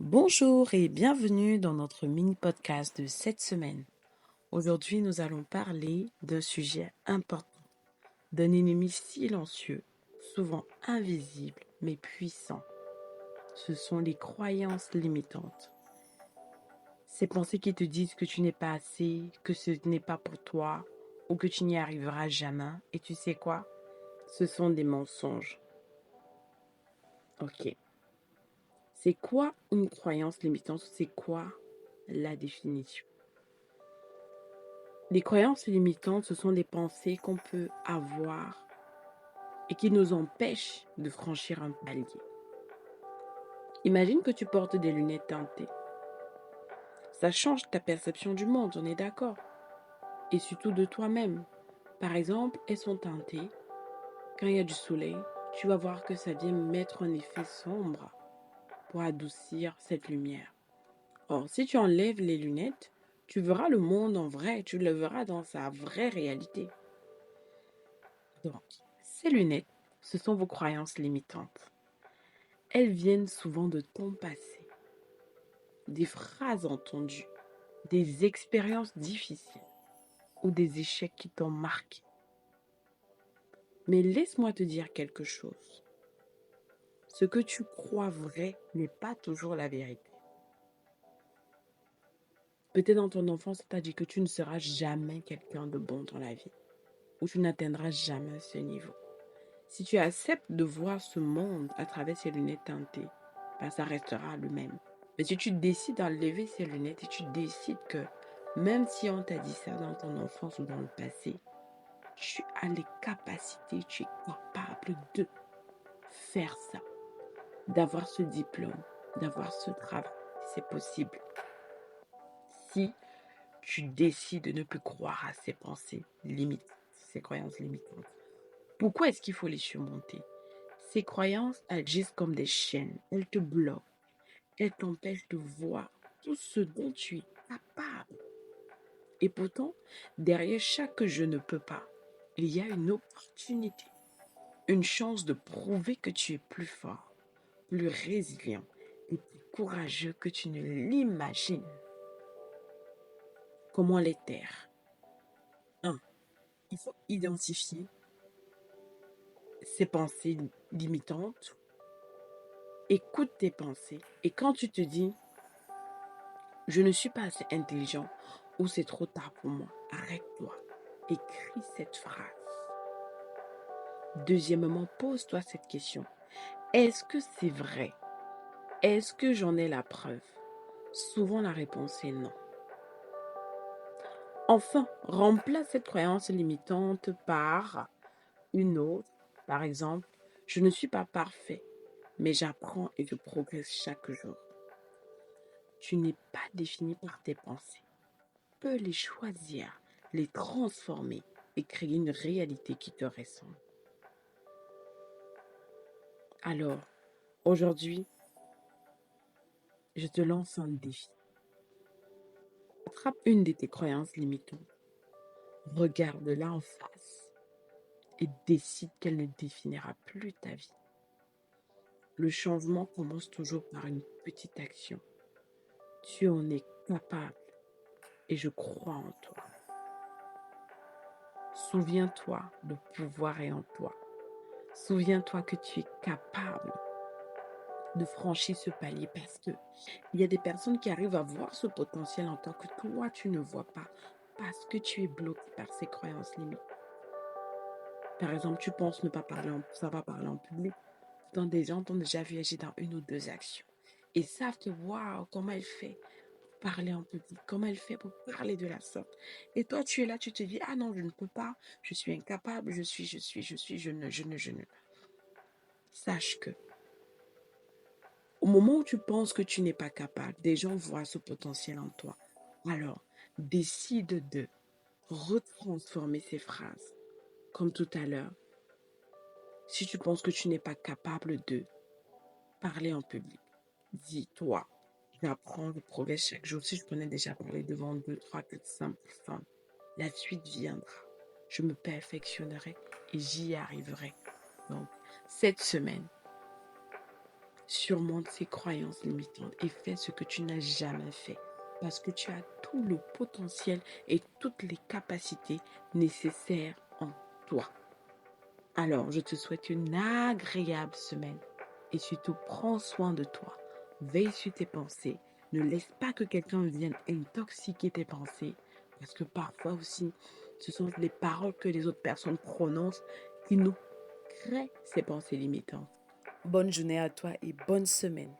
Bonjour et bienvenue dans notre mini-podcast de cette semaine. Aujourd'hui, nous allons parler d'un sujet important, d'un ennemi silencieux, souvent invisible mais puissant. Ce sont les croyances limitantes. Ces pensées qui te disent que tu n'es pas assez, que ce n'est pas pour toi ou que tu n'y arriveras jamais. Et tu sais quoi? Ce sont des mensonges. Ok. C'est quoi une croyance limitante? C'est quoi la définition? Les croyances limitantes, ce sont des pensées qu'on peut avoir et qui nous empêchent de franchir un palier. Imagine que tu portes des lunettes teintées. Ça change ta perception du monde, on est d'accord. Et surtout de toi-même. Par exemple, elles sont teintées. Quand il y a du soleil, tu vas voir que ça vient mettre un effet sombre pour adoucir cette lumière. Or, si tu enlèves les lunettes, tu verras le monde en vrai, tu le verras dans sa vraie réalité. Donc, ces lunettes, ce sont vos croyances limitantes. Elles viennent souvent de ton passé, des phrases entendues, des expériences difficiles ou des échecs qui t'ont marqué. Mais laisse-moi te dire quelque chose. Ce que tu crois vrai n'est pas toujours la vérité. Peut-être dans ton enfance, on t'a dit que tu ne seras jamais quelqu'un de bon dans la vie, ou tu n'atteindras jamais ce niveau. Si tu acceptes de voir ce monde à travers ces lunettes teintées, ben ça restera le même. Mais si tu décides d'enlever ces lunettes et tu décides que même si on t'a dit ça dans ton enfance ou dans le passé, tu as les capacités, tu es capable de faire ça, d'avoir ce diplôme, d'avoir ce travail, si c'est possible. Si tu décides de ne plus croire à ces pensées limitantes, ces croyances limitantes, pourquoi est-ce qu'il faut les surmonter? Ces croyances agissent comme des chaînes. Elles te bloquent. Elles t'empêchent de voir tout ce dont tu es capable. Et pourtant, derrière chaque je ne peux pas, il y a une opportunité, une chance de prouver que tu es plus fort, plus résilient et plus courageux que tu ne l'imagines. Comment les taire? 1. Il faut identifier ces pensées limitantes. Écoute tes pensées. Et quand tu te dis je ne suis pas assez intelligent ou c'est trop tard pour moi, arrête-toi. Écris cette phrase. Deuxièmement, pose-toi cette question. Est-ce que c'est vrai? Est-ce que j'en ai la preuve? Souvent, la réponse est non. Enfin, remplace cette croyance limitante par une autre. Par exemple, je ne suis pas parfait, mais j'apprends et je progresse chaque jour. Tu n'es pas défini par tes pensées. Tu peux les choisir, les transformer et créer une réalité qui te ressemble. Alors, aujourd'hui, je te lance un défi. Attrape une de tes croyances limitantes, regarde-la en face et décide qu'elle ne définira plus ta vie. Le changement commence toujours par une petite action. Tu en es capable et je crois en toi. Souviens-toi, le pouvoir est en toi. Souviens-toi que tu es capable de franchir ce palier parce que il y a des personnes qui arrivent à voir ce potentiel en toi que toi tu ne vois pas parce que tu es bloqué par ces croyances limites. Par exemple, tu penses ne pas savoir parler en public. Pourtant, des gens t'ont déjà vu agir dans une ou deux actions et savent que waouh, comment elle fait pour parler en public, comment elle fait pour parler de la sorte. Et toi, tu es là, tu te dis ah non, je ne peux pas, je suis incapable, je ne. Sache que au moment où tu penses que tu n'es pas capable, des gens voient ce potentiel en toi. Alors, décide de retransformer ces phrases. Comme tout à l'heure, si tu penses que tu n'es pas capable de parler en public, dis-toi, j'apprends, je progresse chaque jour. Si je connais déjà parler devant 2, 3, 4, 5 personnes, la suite viendra. Je me perfectionnerai et j'y arriverai. Donc, cette semaine, Surmonte ces croyances limitantes et fais ce que tu n'as jamais fait. Parce que tu as tout le potentiel et toutes les capacités nécessaires en toi. Alors, je te souhaite une agréable semaine et surtout prends soin de toi. Veille sur tes pensées. Ne laisse pas que quelqu'un vienne intoxiquer tes pensées parce que parfois aussi, ce sont les paroles que les autres personnes prononcent qui nous créent ces pensées limitantes. Bonne journée à toi et bonne semaine.